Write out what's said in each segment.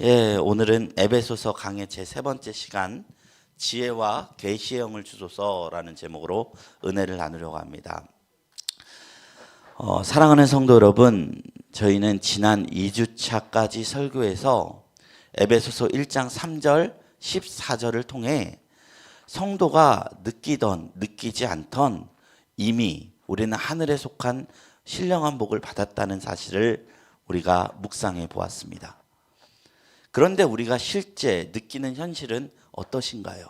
예, 오늘은 에베소서 강의 제 세 번째 시간 지혜와 계시의 영을 주소서라는 제목으로 은혜를 나누려고 합니다. 사랑하는 성도 여러분, 저희는 지난 2주차까지 설교에서 에베소서 1장 3절, 14절을 통해 성도가 느끼던 느끼지 않던 이미 우리는 하늘에 속한 신령한 복을 받았다는 사실을 우리가 묵상해 보았습니다. 그런데 우리가 실제 느끼는 현실은 어떠신가요?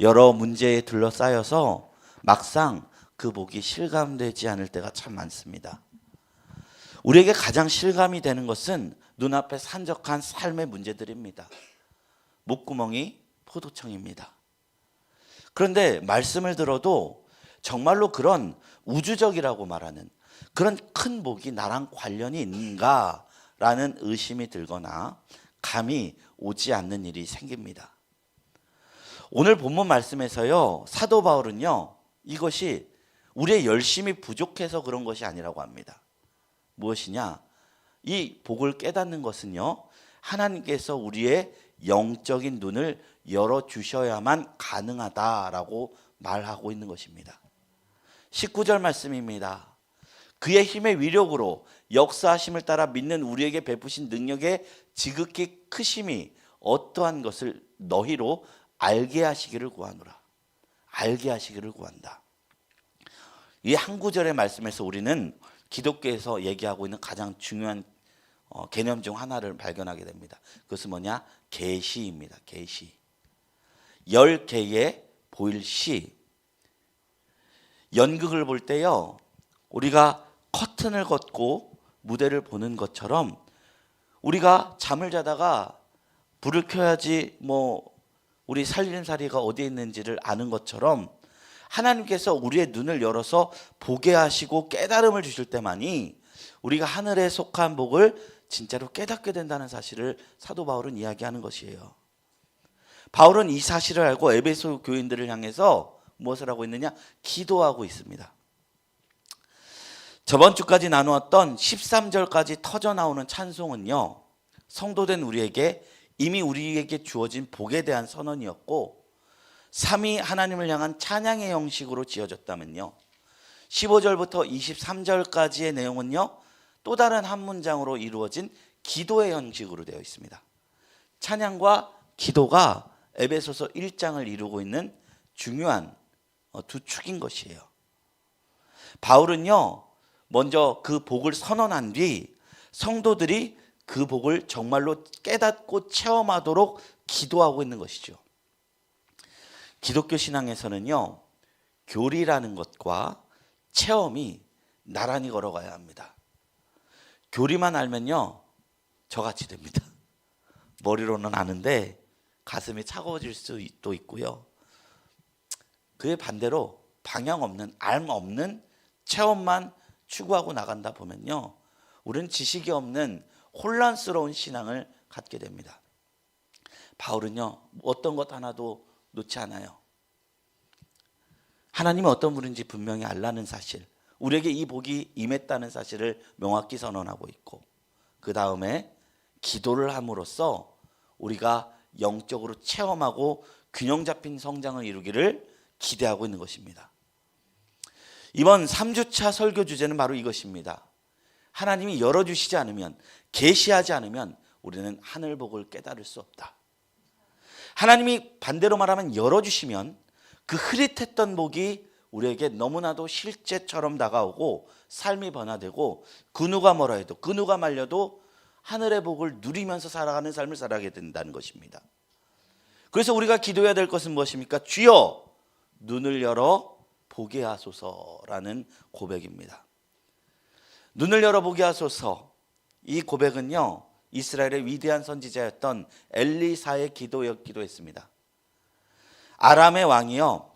여러 문제에 둘러싸여서 막상 그 복이 실감되지 않을 때가 참 많습니다. 우리에게 가장 실감이 되는 것은 눈앞에 산적한 삶의 문제들입니다. 목구멍이 포도청입니다. 그런데 말씀을 들어도 정말로 그런 우주적이라고 말하는 그런 큰 복이 나랑 관련이 있는가? 라는 의심이 들거나 감이 오지 않는 일이 생깁니다. 오늘 본문 말씀에서요, 사도 바울은요, 이것이 우리의 열심이 부족해서 그런 것이 아니라고 합니다. 무엇이냐? 이 복을 깨닫는 것은요, 하나님께서 우리의 영적인 눈을 열어주셔야만 가능하다라고 말하고 있는 것입니다. 19절 말씀입니다. 그의 힘의 위력으로 역사하심을 따라 믿는 우리에게 베푸신 능력의 지극히 크심이 어떠한 것을 너희로 알게 하시기를 구하노라. 알게 하시기를 구한다. 이 한 구절의 말씀에서 우리는 기독교에서 얘기하고 있는 가장 중요한 개념 중 하나를 발견하게 됩니다. 그것은 뭐냐? 계시입니다. 계시. 10개의 보일 시. 연극을 볼 때요, 우리가 커튼을 걷고 무대를 보는 것처럼 우리가 잠을 자다가 불을 켜야지 우리 살림살이가 어디에 있는지를 아는 것처럼 하나님께서 우리의 눈을 열어서 보게 하시고 깨달음을 주실 때만이 우리가 하늘에 속한 복을 진짜로 깨닫게 된다는 사실을 사도 바울은 이야기하는 것이에요. 바울은 이 사실을 알고 에베소 교인들을 향해서 무엇을 하고 있느냐? 기도하고 있습니다. 저번 주까지 나누었던 13절까지 터져 나오는 찬송은요, 성도된 우리에게 이미 우리에게 주어진 복에 대한 선언이었고, 삼위 하나님을 향한 찬양의 형식으로 지어졌다면요, 15절부터 23절까지의 내용은요, 또 다른 한 문장으로 이루어진 기도의 형식으로 되어 있습니다. 찬양과 기도가 에베소서 1장을 이루고 있는 중요한 두 축인 것이에요. 바울은요, 먼저 그 복을 선언한 뒤 성도들이 그 복을 정말로 깨닫고 체험하도록 기도하고 있는 것이죠. 기독교 신앙에서는요, 교리라는 것과 체험이 나란히 걸어가야 합니다. 교리만 알면요, 저같이 됩니다. 머리로는 아는데 가슴이 차가워질 수도 있고요. 그에 반대로 방향 없는, 알 없는 체험만 추구하고 나간다 보면요, 우리는 지식이 없는 혼란스러운 신앙을 갖게 됩니다. 바울은요, 어떤 것 하나도 놓지 않아요. 하나님이 어떤 분인지 분명히 알라는 사실, 우리에게 이 복이 임했다는 사실을 명확히 선언하고 있고, 그 다음에 기도를 함으로써 우리가 영적으로 체험하고 균형 잡힌 성장을 이루기를 기대하고 있는 것입니다. 이번 3주차 설교 주제는 바로 이것입니다. 하나님이 열어주시지 않으면, 계시하지 않으면 우리는 하늘 복을 깨달을 수 없다. 하나님이 반대로 말하면 열어주시면 그 흐릿했던 복이 우리에게 너무나도 실제처럼 다가오고 삶이 변화되고 그 누가 뭐라 해도 그 누가 말려도 하늘의 복을 누리면서 살아가는 삶을 살아가게 된다는 것입니다. 그래서 우리가 기도해야 될 것은 무엇입니까? 주여 눈을 열어 보게 하소서라는 고백입니다. 눈을 열어보게 하소서. 이 고백은요, 이스라엘의 위대한 선지자였던 엘리사의 기도였기도 했습니다. 아람의 왕이요,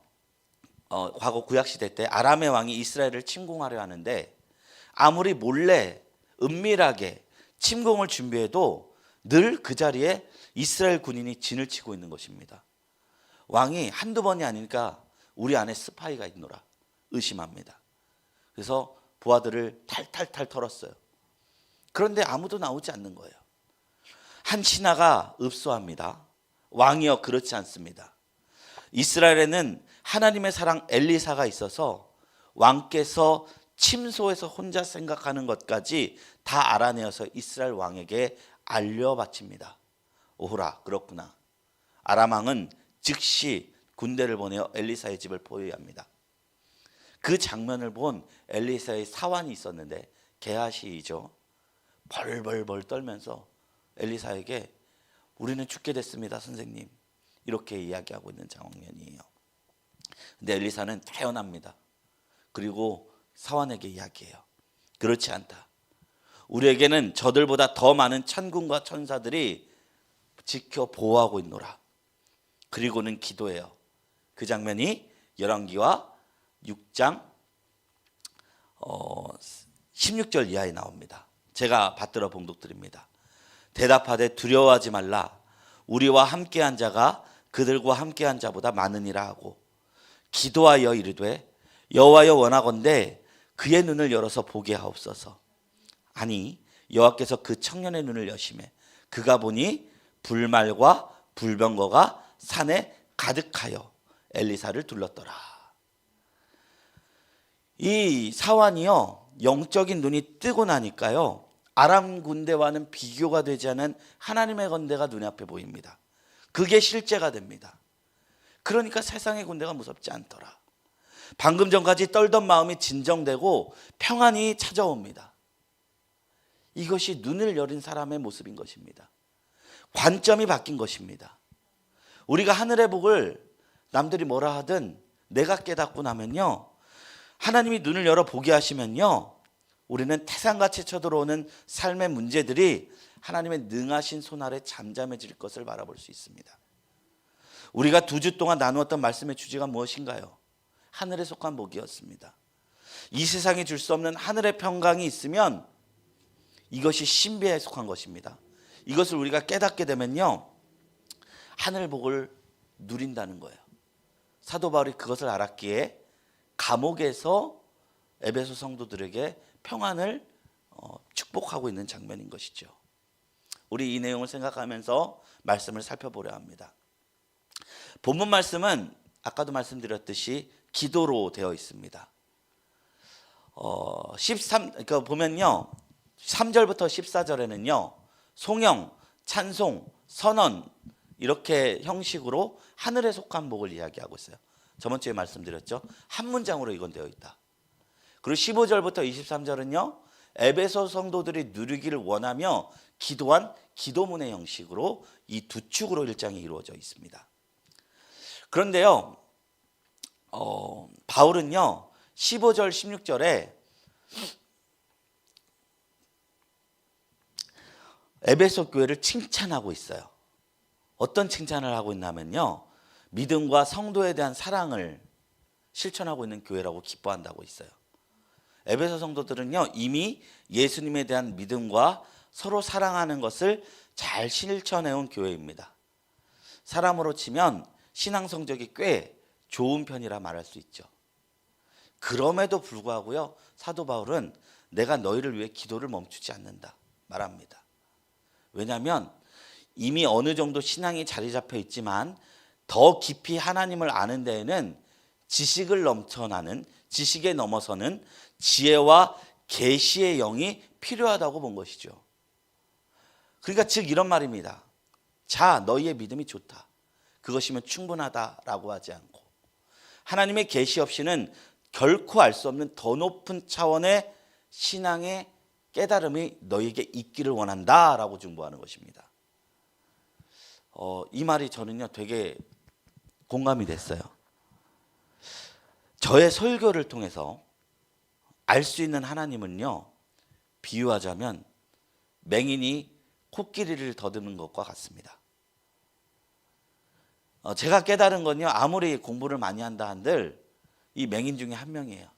과거 구약시대 때 아람의 왕이 이스라엘을 침공하려 하는데 아무리 몰래 은밀하게 침공을 준비해도 늘 그 자리에 이스라엘 군인이 진을 치고 있는 것입니다. 왕이 한두 번이 아니니까 우리 안에 스파이가 있노라 의심합니다. 그래서 부하들을 탈탈탈 털었어요. 그런데 아무도 나오지 않는 거예요. 한 신하가 읍소합니다. 왕이여 그렇지 않습니다. 이스라엘에는 하나님의 사랑 엘리사가 있어서 왕께서 침소에서 혼자 생각하는 것까지 다 알아내어서 이스라엘 왕에게 알려 바칩니다. 오호라 그렇구나. 아람 왕은 즉시 군대를 보내어 엘리사의 집을 포위합니다. 그 장면을 본 엘리사의 사환이 있었는데 게하시이죠. 벌벌벌 떨면서 엘리사에게 우리는 죽게 됐습니다 선생님, 이렇게 이야기하고 있는 장면이에요. 근데 엘리사는 태어납니다. 그리고 사환에게 이야기해요. 그렇지 않다. 우리에게는 저들보다 더 많은 천군과 천사들이 지켜 보호하고 있노라. 그리고는 기도해요. 그 장면이 열왕기와 6장 16절 이하에 나옵니다. 제가 받들어 봉독드립니다. 대답하되 두려워하지 말라. 우리와 함께한 자가 그들과 함께한 자보다 많으니라 하고 기도하여 이르되 여호와여 원하건대 그의 눈을 열어서 보게 하옵소서. 아니 여호와께서 그 청년의 눈을 여시매 그가 보니 불말과 불병거가 산에 가득하여 엘리사를 둘렀더라. 이 사환이요 영적인 눈이 뜨고 나니까요 아람 군대와는 비교가 되지 않은 하나님의 군대가 눈앞에 보입니다. 그게 실제가 됩니다. 그러니까 세상의 군대가 무섭지 않더라. 방금 전까지 떨던 마음이 진정되고 평안이 찾아옵니다. 이것이 눈을 열린 사람의 모습인 것입니다. 관점이 바뀐 것입니다. 우리가 하늘의 복을 남들이 뭐라 하든 내가 깨닫고 나면요 하나님이 눈을 열어 보게 하시면요 우리는 태산같이 쳐들어오는 삶의 문제들이 하나님의 능하신 손 아래 잠잠해질 것을 바라볼 수 있습니다. 우리가 2주 동안 나누었던 말씀의 주제가 무엇인가요? 하늘에 속한 복이었습니다. 이 세상이 줄 수 없는 하늘의 평강이 있으면 이것이 신비에 속한 것입니다. 이것을 우리가 깨닫게 되면요 하늘 복을 누린다는 거예요. 사도 바울이 그것을 알았기에 감옥에서 에베소 성도들에게 평안을 축복하고 있는 장면인 것이죠. 우리 이 내용을 생각하면서 말씀을 살펴보려 합니다. 본문 말씀은 아까도 말씀드렸듯이 기도로 되어 있습니다. 13 보면요 3절부터 14절에는요 송영, 찬송, 선언 이렇게 형식으로 하늘에 속한 복을 이야기하고 있어요. 저번 주에 말씀드렸죠. 한 문장으로 이건 되어 있다. 그리고 15절부터 23절은요 에베소 성도들이 누리기를 원하며 기도한 기도문의 형식으로 이 두 축으로 1장이 이루어져 있습니다. 그런데요 바울은요 15절 16절에 에베소 교회를 칭찬하고 있어요. 어떤 칭찬을 하고 있냐면요 믿음과 성도에 대한 사랑을 실천하고 있는 교회라고 기뻐한다고 있어요. 에베소 성도들은요 이미 예수님에 대한 믿음과 서로 사랑하는 것을 잘 실천해온 교회입니다. 사람으로 치면 신앙 성적이 꽤 좋은 편이라 말할 수 있죠. 그럼에도 불구하고요 사도 바울은 내가 너희를 위해 기도를 멈추지 않는다 말합니다. 왜냐하면 이미 어느 정도 신앙이 자리 잡혀 있지만 더 깊이 하나님을 아는 데에는 지식을 넘쳐나는 지식에 넘어서는 지혜와 계시의 영이 필요하다고 본 것이죠. 그러니까 즉 이런 말입니다. 자 너희의 믿음이 좋다. 그것이면 충분하다라고 하지 않고 하나님의 계시 없이는 결코 알 수 없는 더 높은 차원의 신앙의 깨달음이 너희에게 있기를 원한다라고 중보하는 것입니다. 이 말이 저는요 되게 공감이 됐어요. 저의 설교를 통해서 알 수 있는 하나님은요 비유하자면 맹인이 코끼리를 더듬는 것과 같습니다. 제가 깨달은 건요 아무리 공부를 많이 한다 한들 이 맹인 중에 한 명이에요.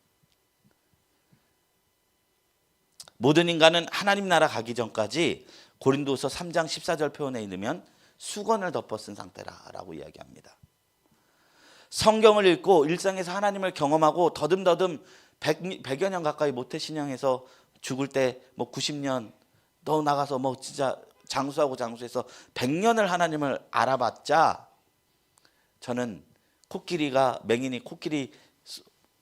모든 인간은 하나님 나라 가기 전까지 고린도서 3장 14절 표현에 있으면 수건을 덮어 쓴 상태라고 이야기합니다. 성경을 읽고 일상에서 하나님을 경험하고 더듬더듬 100여 년 가까이 모태신앙에서 죽을 때 뭐 90년 더 나가서 뭐 진짜 장수하고 장수해서 100년을 하나님을 알아봤자 저는 맹인이 코끼리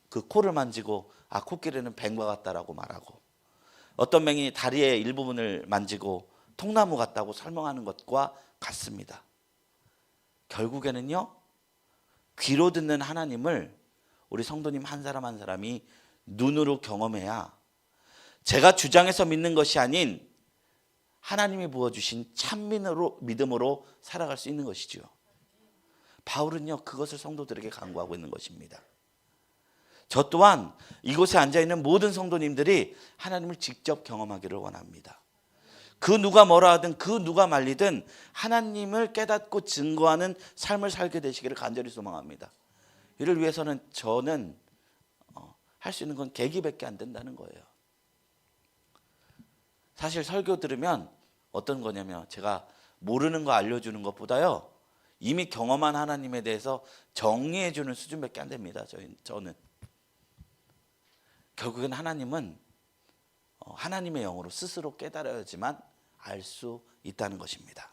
그 코를 만지고 코끼리는 뱀과 같다라고 말하고, 어떤 맹인이 다리의 일부분을 만지고 통나무 같다고 설명하는 것과 같습니다. 결국에는요, 귀로 듣는 하나님을 우리 성도님 한 사람 한 사람이 눈으로 경험해야 제가 주장해서 믿는 것이 아닌 하나님이 부어주신 참 믿음으로 살아갈 수 있는 것이죠. 바울은요, 그것을 성도들에게 강구하고 있는 것입니다. 저 또한 이곳에 앉아있는 모든 성도님들이 하나님을 직접 경험하기를 원합니다. 그 누가 뭐라 하든 그 누가 말리든 하나님을 깨닫고 증거하는 삶을 살게 되시기를 간절히 소망합니다. 이를 위해서는 저는 할 수 있는 건 계기밖에 안 된다는 거예요. 사실 설교 들으면 어떤 거냐면 제가 모르는 거 알려주는 것보다요, 이미 경험한 하나님에 대해서 정리해 주는 수준밖에 안 됩니다. 저는 결국엔 하나님은 하나님의 영으로 스스로 깨달아야지만 알 수 있다는 것입니다.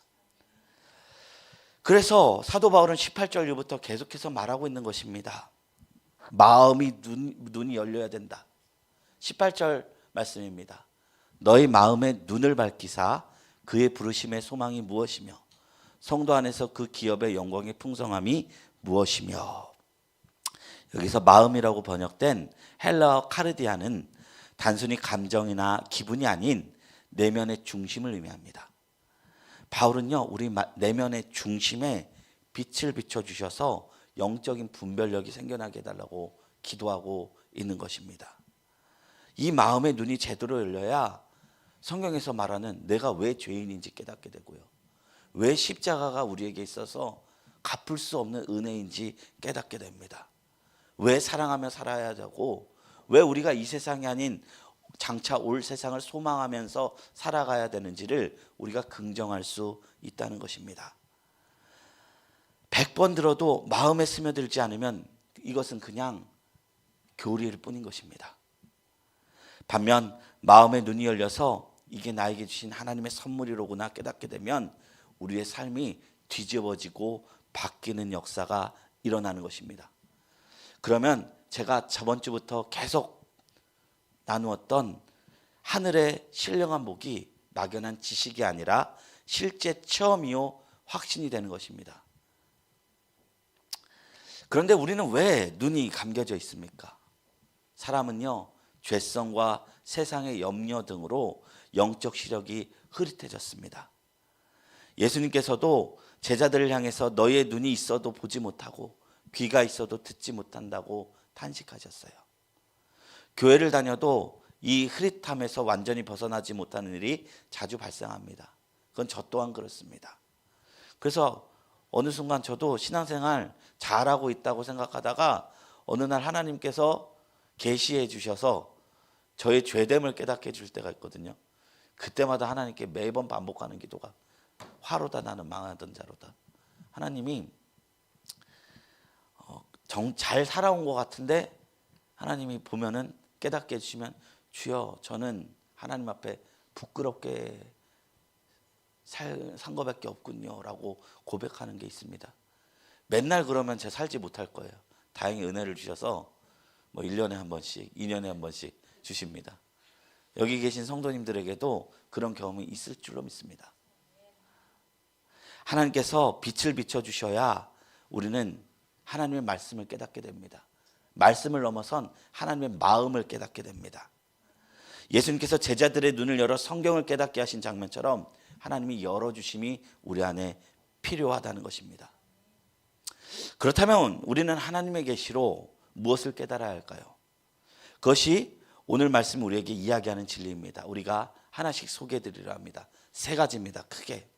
그래서 사도 바울은 18절 이후부터 계속해서 말하고 있는 것입니다. 마음이 눈이 열려야 된다. 18절 말씀입니다. 너희 마음의 눈을 밝히사 그의 부르심의 소망이 무엇이며 성도 안에서 그 기업의 영광의 풍성함이 무엇이며. 여기서 마음이라고 번역된 헬라어 카르디아는 단순히 감정이나 기분이 아닌 내면의 중심을 의미합니다. 바울은요, 우리 내면의 중심에 빛을 비춰주셔서 영적인 분별력이 생겨나게 해달라고 기도하고 있는 것입니다. 이 마음의 눈이 제대로 열려야 성경에서 말하는 내가 왜 죄인인지 깨닫게 되고요, 왜 십자가가 우리에게 있어서 갚을 수 없는 은혜인지 깨닫게 됩니다. 왜 사랑하며 살아야 하고, 왜 우리가 이 세상이 아닌 장차 올 세상을 소망하면서 살아가야 되는지를 우리가 긍정할 수 있다는 것입니다. 100번 들어도 마음에 스며들지 않으면 이것은 그냥 교리일 뿐인 것입니다. 반면 마음의 눈이 열려서 이게 나에게 주신 하나님의 선물이로구나 깨닫게 되면 우리의 삶이 뒤집어지고 바뀌는 역사가 일어나는 것입니다. 그러면 제가 저번 주부터 계속 나누었던 하늘의 신령한 복이 막연한 지식이 아니라 실제 체험이요 확신이 되는 것입니다. 그런데 우리는 왜 눈이 감겨져 있습니까? 사람은요, 죄성과 세상의 염려 등으로 영적 시력이 흐릿해졌습니다. 예수님께서도 제자들을 향해서 너희의 눈이 있어도 보지 못하고 귀가 있어도 듣지 못한다고 탄식하셨어요. 교회를 다녀도 이 흐릿함에서 완전히 벗어나지 못하는 일이 자주 발생합니다. 그건 저 또한 그렇습니다. 그래서 어느 순간 저도 신앙생활 잘하고 있다고 생각하다가 어느 날 하나님께서 계시해 주셔서 저의 죄됨을 깨닫게 해줄 때가 있거든요. 그때마다 하나님께 매번 반복하는 기도가 화로다 나는 망하던 자로다. 하나님이 잘 살아온 것 같은데 하나님이 보면은 깨닫게 해주시면 주여 저는 하나님 앞에 부끄럽게 산 것밖에 없군요 라고 고백하는 게 있습니다. 맨날 그러면 제가 살지 못할 거예요. 다행히 은혜를 주셔서 1년에 한 번씩 2년에 한 번씩 주십니다. 여기 계신 성도님들에게도 그런 경험이 있을 줄로 믿습니다. 하나님께서 빛을 비춰주셔야 우리는 하나님의 말씀을 깨닫게 됩니다. 말씀을 넘어선 하나님의 마음을 깨닫게 됩니다. 예수님께서 제자들의 눈을 열어 성경을 깨닫게 하신 장면처럼 하나님이 열어주심이 우리 안에 필요하다는 것입니다. 그렇다면 우리는 하나님의 계시로 무엇을 깨달아야 할까요? 그것이 오늘 말씀 우리에게 이야기하는 진리입니다. 우리가 하나씩 소개해드리려 합니다. 3가지입니다. 크게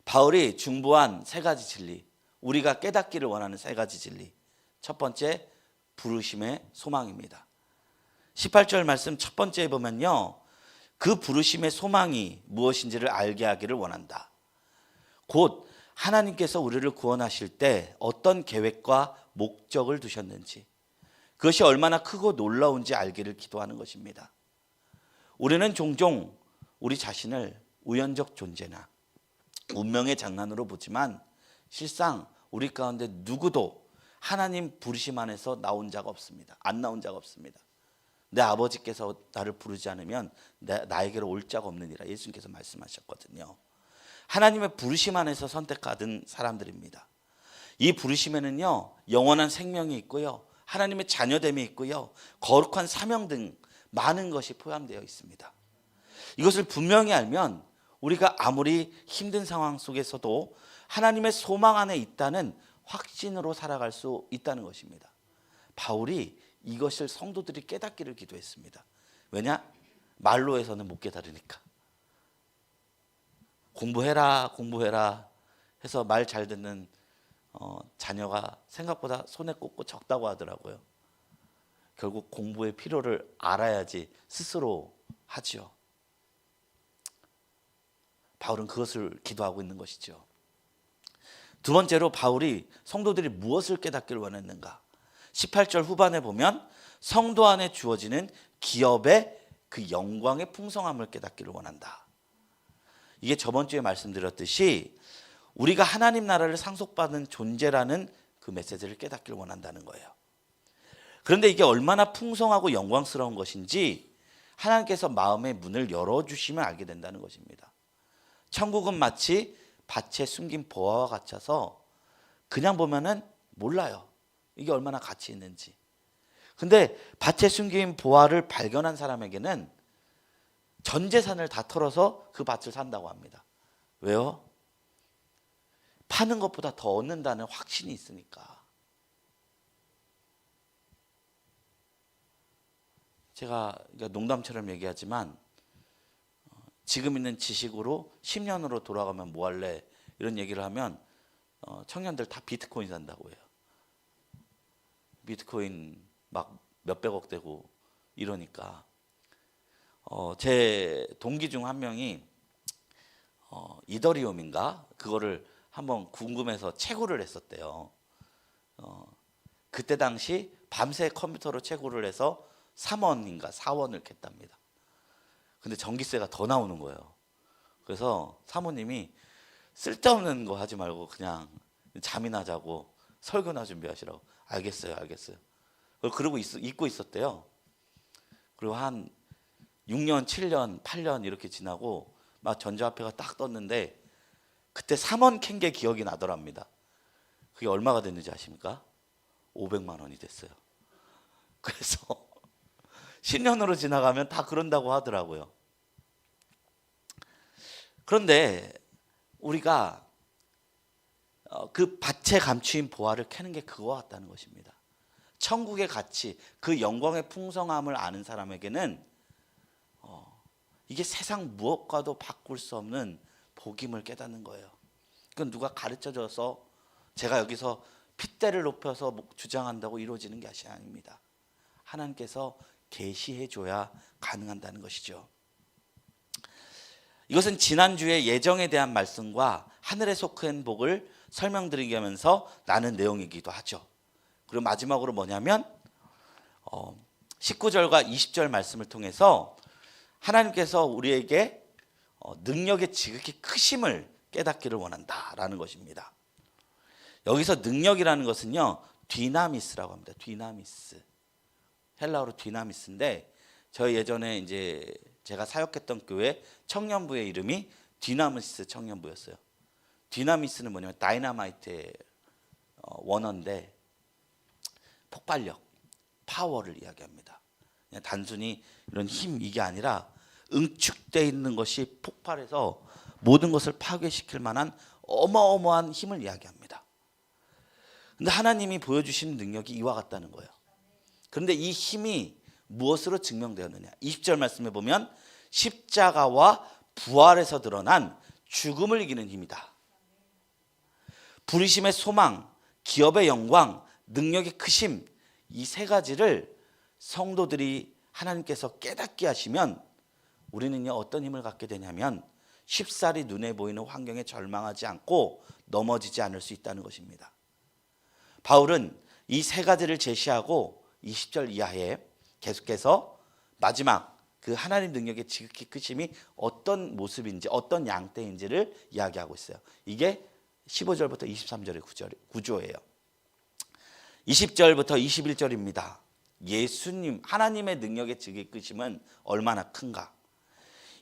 바울이 중보한 3가지 진리, 우리가 깨닫기를 원하는 3가지 진리. 첫 번째, 부르심의 소망입니다. 18절 말씀 첫 번째에 보면요, 그 부르심의 소망이 무엇인지를 알게 하기를 원한다. 곧 하나님께서 우리를 구원하실 때 어떤 계획과 목적을 두셨는지, 그것이 얼마나 크고 놀라운지 알기를 기도하는 것입니다. 우리는 종종 우리 자신을 우연적 존재나 운명의 장난으로 보지만 실상 우리 가운데 누구도 하나님 부르심 안에서 나온 자가 없습니다. 안 나온 자가 없습니다. 내 아버지께서 나를 부르지 않으면 나에게로 올 자가 없느니라 예수님께서 말씀하셨거든요. 하나님의 부르심 안에서 선택받은 사람들입니다. 이 부르심에는요 영원한 생명이 있고요, 하나님의 자녀됨이 있고요, 거룩한 사명 등 많은 것이 포함되어 있습니다. 이것을 분명히 알면 우리가 아무리 힘든 상황 속에서도 하나님의 소망 안에 있다는 확신으로 살아갈 수 있다는 것입니다. 바울이 이것을 성도들이 깨닫기를 기도했습니다. 왜냐? 말로 해서는 못 깨달으니까. 공부해라 해서 말 잘 듣는 자녀가 생각보다 손에 꼽고 적다고 하더라고요. 결국 공부의 필요를 알아야지 스스로 하지요. 바울은 그것을 기도하고 있는 것이죠. 두 번째로 바울이 성도들이 무엇을 깨닫기를 원했는가? 18절 후반에 보면 성도 안에 주어지는 기업의 그 영광의 풍성함을 깨닫기를 원한다. 이게 저번 주에 말씀드렸듯이 우리가 하나님 나라를 상속받은 존재라는 그 메시지를 깨닫기를 원한다는 거예요. 그런데 이게 얼마나 풍성하고 영광스러운 것인지 하나님께서 마음의 문을 열어주시면 알게 된다는 것입니다. 천국은 마치 밭에 숨긴 보화와 같아서 그냥 보면은 몰라요. 이게 얼마나 가치 있는지. 근데 밭에 숨긴 보화를 발견한 사람에게는 전 재산을 다 털어서 그 밭을 산다고 합니다. 왜요? 파는 것보다 더 얻는다는 확신이 있으니까. 제가 농담처럼 얘기하지만 지금 있는 지식으로 10년으로 돌아가면 뭐 할래? 이런 얘기를 하면 청년들 다 비트코인 산다고 해요. 비트코인 막 몇백억 되고 이러니까 제 동기 중 한 명이 이더리움인가 그거를 한번 궁금해서 채굴을 했었대요. 그때 당시 밤새 컴퓨터로 채굴을 해서 3원인가 4원을 캤답니다. 근데 전기세가 더 나오는 거예요. 그래서 사모님이 쓸데없는 거 하지 말고 그냥 잠이나 자고 설교나 준비하시라고. 알겠어요. 그러고 잊고 있었대요. 그리고 한 6년, 7년, 8년 이렇게 지나고 막 전자화폐가 딱 떴는데 그때 3원 캔 게 기억이 나더랍니다. 그게 얼마가 됐는지 아십니까? 500만 원이 됐어요. 그래서 10년으로 지나가면 다 그런다고 하더라고요. 그런데 우리가 그 밭에 감추인 보화를 캐는 게 그거 같다는 것입니다. 천국의 가치, 그 영광의 풍성함을 아는 사람에게는 이게 세상 무엇과도 바꿀 수 없는 복임을 깨닫는 거예요. 그건 누가 가르쳐줘서 제가 여기서 핏대를 높여서 주장한다고 이루어지는 것이 아닙니다. 하나님께서 계시해 줘야 가능한다는 것이죠. 이것은 지난주에 예정에 대한 말씀과 하늘에 속한 복을 설명드리기 하면서 나눈 내용이기도 하죠. 그리고 마지막으로 뭐냐면 19절과 20절 말씀을 통해서 하나님께서 우리에게 능력의 지극히 크심을 깨닫기를 원한다라는 것입니다. 여기서 능력이라는 것은요 디나미스라고 합니다. 디나미스. 헬라어로 디나미스인데 저희 예전에 이제 제가 사역했던 교회 청년부의 이름이 디나미스 청년부였어요. 디나미스는 뭐냐면 다이너마이트의 원어인데 폭발력, 파워를 이야기합니다. 그냥 단순히 이런 힘 이게 아니라 응축되어 있는 것이 폭발해서 모든 것을 파괴시킬 만한 어마어마한 힘을 이야기합니다. 근데 하나님이 보여주시는 능력이 이와 같다는 거예요. 그런데 이 힘이 무엇으로 증명되었느냐? 20절 말씀에 보면 십자가와 부활에서 드러난 죽음을 이기는 힘이다. 부르심의 소망, 기업의 영광, 능력의 크심, 이 세 가지를 성도들이 하나님께서 깨닫게 하시면 우리는요 어떤 힘을 갖게 되냐면 쉽사리 눈에 보이는 환경에 절망하지 않고 넘어지지 않을 수 있다는 것입니다. 바울은 이 세 가지를 제시하고 20절 이하에 계속해서 마지막 그 하나님 능력의 지극히 크심이 어떤 모습인지 어떤 양태인지를 이야기하고 있어요. 이게 15절부터 23절의 구조예요. 20절부터 21절입니다. 예수님 하나님의 능력의 지극히 크심은 얼마나 큰가.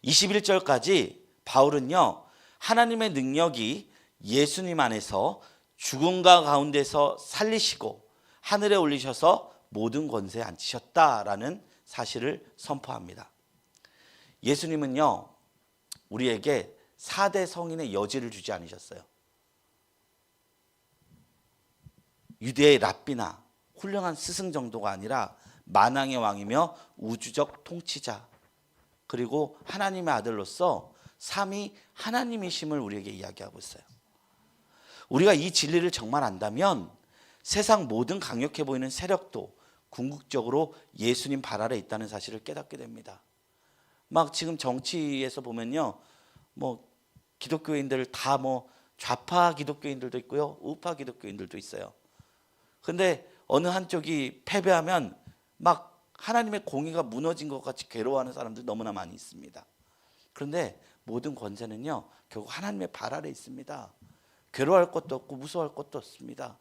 21절까지 바울은요 하나님의 능력이 예수님 안에서 죽음과 가운데서 살리시고 하늘에 올리셔서 모든 권세에 앉히셨다라는 사실을 선포합니다. 예수님은요 우리에게 4대 성인의 여지를 주지 않으셨어요. 유대의 랍비나 훌륭한 스승 정도가 아니라 만왕의 왕이며 우주적 통치자, 그리고 하나님의 아들로서 삼위 하나님이심을 우리에게 이야기하고 있어요. 우리가 이 진리를 정말 안다면 세상 모든 강력해 보이는 세력도 궁극적으로 예수님 발 아래 있다는 사실을 깨닫게 됩니다. 막 지금 정치에서 보면요, 뭐 기독교인들 다 뭐 좌파 기독교인들도 있고요, 우파 기독교인들도 있어요. 근데 어느 한쪽이 패배하면 막 하나님의 공의가 무너진 것 같이 괴로워하는 사람들 너무나 많이 있습니다. 그런데 모든 권세는요 결국 하나님의 발 아래 있습니다. 괴로워할 것도 없고 무서워할 것도 없습니다.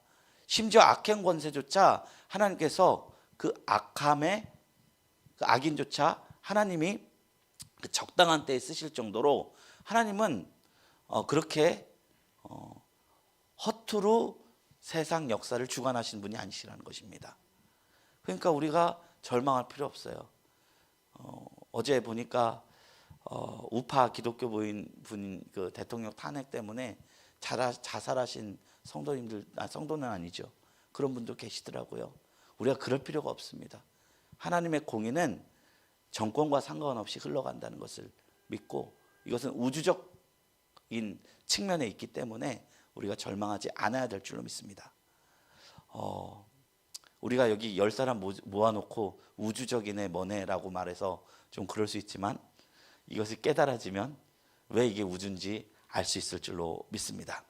심지어 악행 권세조차 하나님께서 그 악함의 그 악인조차 하나님이 그 적당한 때에 쓰실 정도로 하나님은 그렇게 허투루 세상 역사를 주관하시는 분이 아니시라는 것입니다. 그러니까 우리가 절망할 필요 없어요. 어제 보니까 우파 기독교 분 그 대통령 탄핵 때문에 자살하신 성도는 아니죠. 그런 분도 계시더라고요. 우리가 그럴 필요가 없습니다. 하나님의 공의는 정권과 상관없이 흘러간다는 것을 믿고 이것은 우주적인 측면에 있기 때문에 우리가 절망하지 않아야 될 줄로 믿습니다. 우리가 여기 10사람 모아놓고 우주적이네 뭐네라고 말해서 좀 그럴 수 있지만 이것을 깨달아지면 왜 이게 우주인지 알 수 있을 줄로 믿습니다.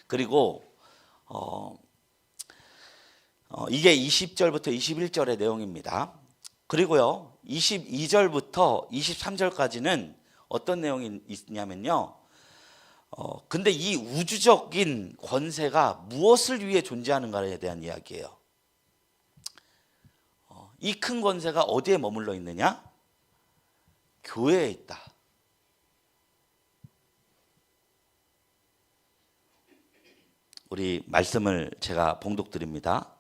그리고 이게 20절부터 21절의 내용입니다. 그리고요 22절부터 23절까지는 어떤 내용이 있냐면요, 근데 이 우주적인 권세가 무엇을 위해 존재하는가에 대한 이야기예요. 이 큰 권세가 어디에 머물러 있느냐? 교회에 있다. 우리 말씀을 제가 봉독드립니다.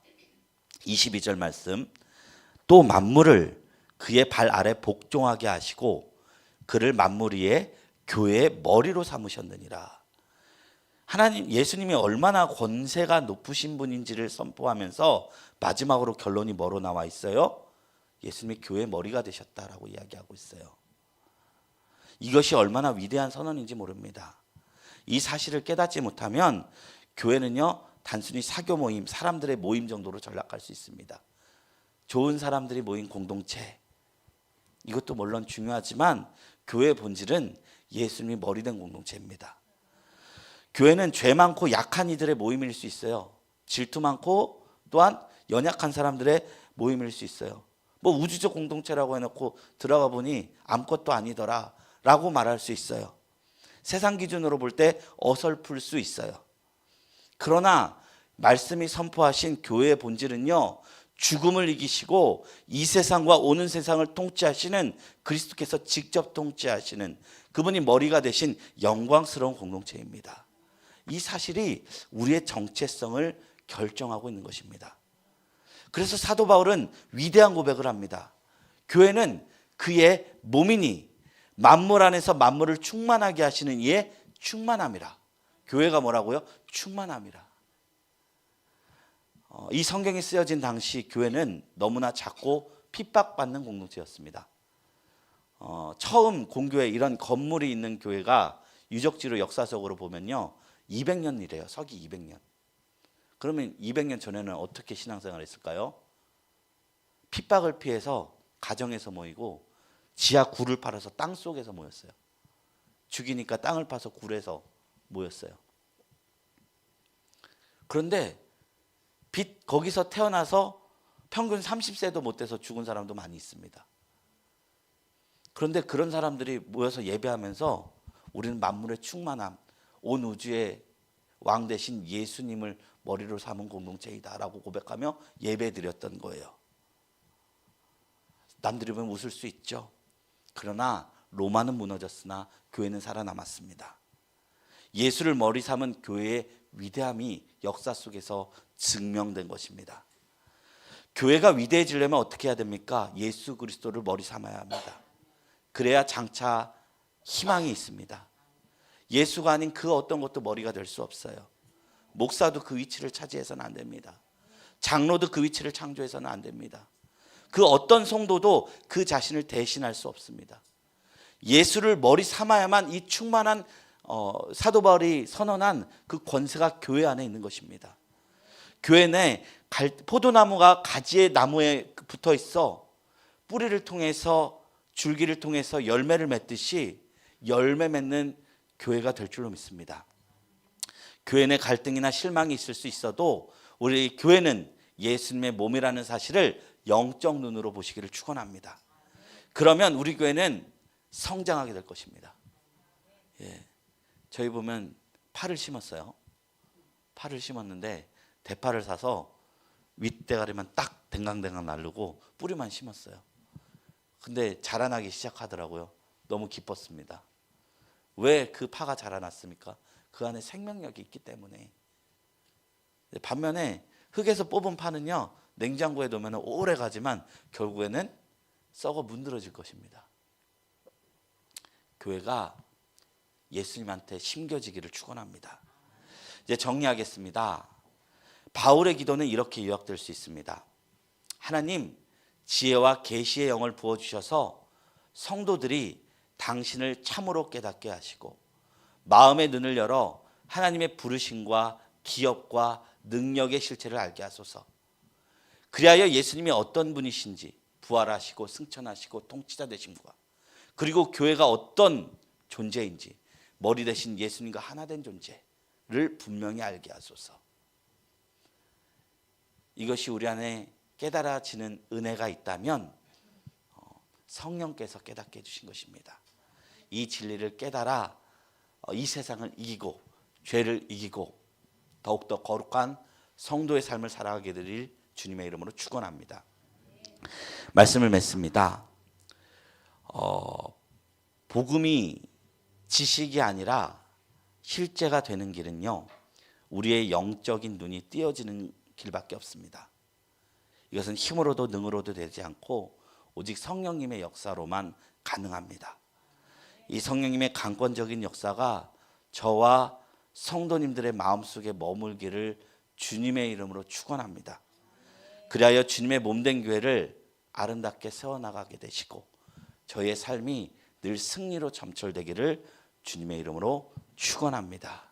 22절 말씀. 또 만물을 그의 발 아래 복종하게 하시고 그를 만물 위에 교회의 머리로 삼으셨느니라. 하나님 예수님이 얼마나 권세가 높으신 분인지를 선포하면서 마지막으로 결론이 뭐로 나와 있어요? 예수님이 교회의 머리가 되셨다라고 이야기하고 있어요. 이것이 얼마나 위대한 선언인지 모릅니다. 이 사실을 깨닫지 못하면 교회는요 단순히 사교 모임, 사람들의 모임 정도로 전락할 수 있습니다. 좋은 사람들이 모인 공동체, 이것도 물론 중요하지만 교회의 본질은 예수님이 머리 된 공동체입니다. 교회는 죄 많고 약한 이들의 모임일 수 있어요. 질투 많고 또한 연약한 사람들의 모임일 수 있어요. 뭐 우주적 공동체라고 해놓고 들어가 보니 아무것도 아니더라 라고 말할 수 있어요. 세상 기준으로 볼 때 어설플 수 있어요. 그러나 말씀이 선포하신 교회의 본질은요, 죽음을 이기시고 이 세상과 오는 세상을 통치하시는 그리스도께서 직접 통치하시는 그분이 머리가 되신 영광스러운 공동체입니다. 이 사실이 우리의 정체성을 결정하고 있는 것입니다. 그래서 사도 바울은 위대한 고백을 합니다. 교회는 그의 몸이니 만물 안에서 만물을 충만하게 하시는 이의 충만함이라. 교회가 뭐라고요? 충만함이라. 이 성경이 쓰여진 당시 교회는 너무나 작고 핍박받는 공동체였습니다. 처음 공교회 이런 건물이 있는 교회가 유적지로 역사적으로 보면요 200년이래요. 서기 200년. 그러면 200년 전에는 어떻게 신앙생활을 했을까요? 핍박을 피해서 가정에서 모이고 지하 굴을 팔아서 땅 속에서 모였어요. 죽이니까 땅을 파서 굴에서 모였어요. 그런데 거기서 태어나서 평균 30세도 못 돼서 죽은 사람도 많이 있습니다. 그런데 그런 사람들이 모여서 예배하면서 우리는 만물의 충만함, 온 우주의 왕 대신 예수님을 머리로 삼은 공동체이다라고 고백하며 예배드렸던 거예요. 남들이 보면 웃을 수 있죠. 그러나 로마는 무너졌으나 교회는 살아남았습니다. 예수를 머리 삼은 교회의 위대함이 역사 속에서 증명된 것입니다. 교회가 위대해지려면 어떻게 해야 됩니까? 예수 그리스도를 머리 삼아야 합니다. 그래야 장차 희망이 있습니다. 예수가 아닌 그 어떤 것도 머리가 될 수 없어요. 목사도 그 위치를 차지해서는 안 됩니다. 장로도 그 위치를 창조해서는 안 됩니다. 그 어떤 성도도 그 자신을 대신할 수 없습니다. 예수를 머리 삼아야만 이 충만한 사도 바울이 선언한 그 권세가 교회 안에 있는 것입니다. 교회 내 포도나무가 가지의 나무에 붙어 있어 뿌리를 통해서 줄기를 통해서 열매를 맺듯이 열매 맺는 교회가 될 줄로 믿습니다. 교회 내 갈등이나 실망이 있을 수 있어도 우리 교회는 예수님의 몸이라는 사실을 영적 눈으로 보시기를 축원합니다. 그러면 우리 교회는 성장하게 될 것입니다. 예. 저희 보면 파를 심었어요. 파를 심었는데 대파를 사서 윗대가리만 딱 댕강댕강 나르고 뿌리만 심었어요. 근데 자라나기 시작하더라고요. 너무 기뻤습니다. 왜 그 파가 자라났습니까? 그 안에 생명력이 있기 때문에. 반면에 흙에서 뽑은 파는요, 냉장고에 놓으면 오래 가지만 결국에는 썩어 문드러질 것입니다. 교회가 예수님한테 심겨지기를 축원합니다. 이제 정리하겠습니다. 바울의 기도는 이렇게 요약될 수 있습니다. 하나님, 지혜와 계시의 영을 부어주셔서 성도들이 당신을 참으로 깨닫게 하시고 마음의 눈을 열어 하나님의 부르심과 기업과 능력의 실체를 알게 하소서. 그리하여 예수님이 어떤 분이신지 부활하시고 승천하시고 통치자 되심과 그리고 교회가 어떤 존재인지 머리 대신 예수님과 하나 된 존재를 분명히 알게 하소서. 이것이 우리 안에 깨달아지는 은혜가 있다면 성령께서 깨닫게 해주신 것입니다. 이 진리를 깨달아 이 세상을 이기고 죄를 이기고 더욱더 거룩한 성도의 삶을 살아가게 되릴 주님의 이름으로 축원합니다. 말씀을 맺습니다. 복음이 지식이 아니라 실제가 되는 길은요, 우리의 영적인 눈이 띄어지는 길밖에 없습니다. 이것은 힘으로도 능으로도 되지 않고 오직 성령님의 역사로만 가능합니다. 이 성령님의 강권적인 역사가 저와 성도님들의 마음속에 머물기를 주님의 이름으로 축원합니다. 그리하여 주님의 몸된 교회를 아름답게 세워나가게 되시고 저희의 삶이 늘 승리로 점철되기를 주님의 이름으로 축원합니다.